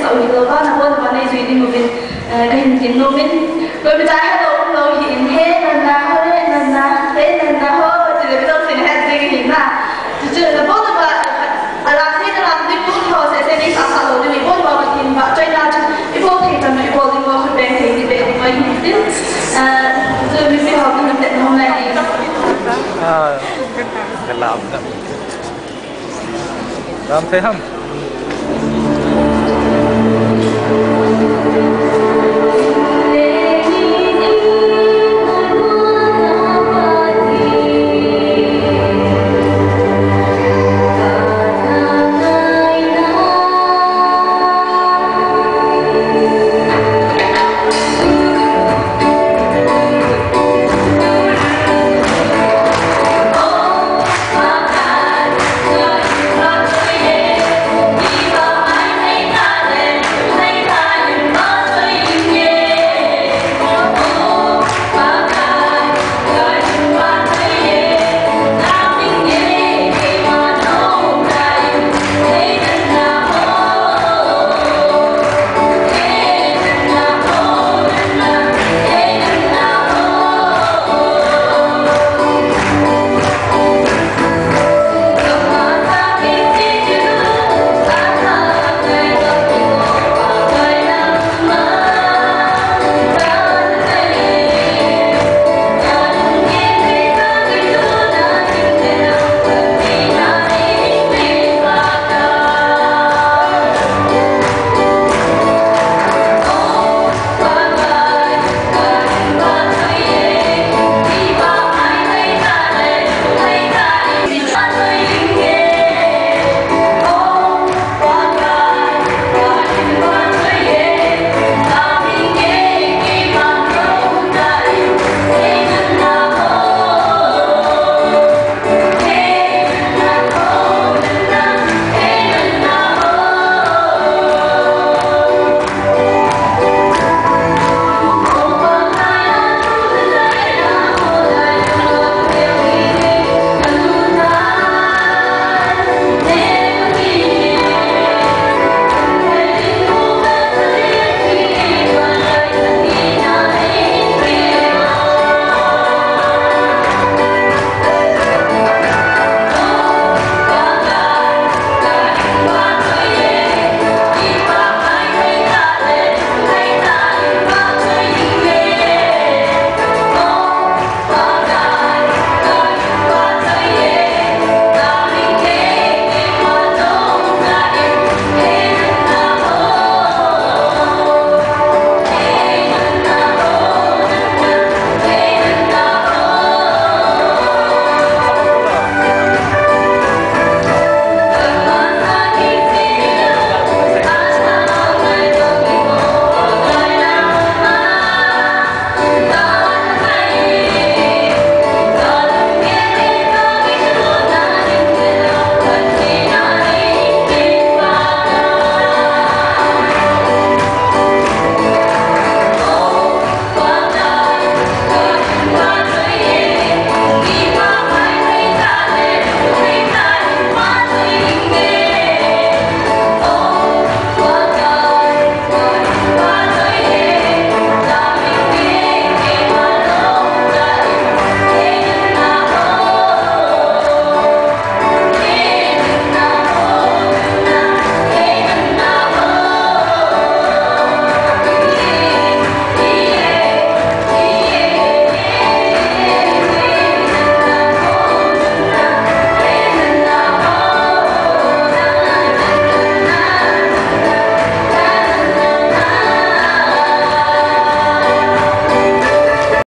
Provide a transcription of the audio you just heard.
sau hi lo ba na bon ba nei zui ding bin gain tin no min ko bi ta hello lo hi in he na ho re na ho ti le bi sin he ding hi na chu la bon ba ala thi na lam ding bu ho se ni sa sa lo ni bon ba tin ba choi na i bo thi tam i bo ding mo khu ben thi be ni mai hi tin so mi bi ho ni te no na ni cái làm thế không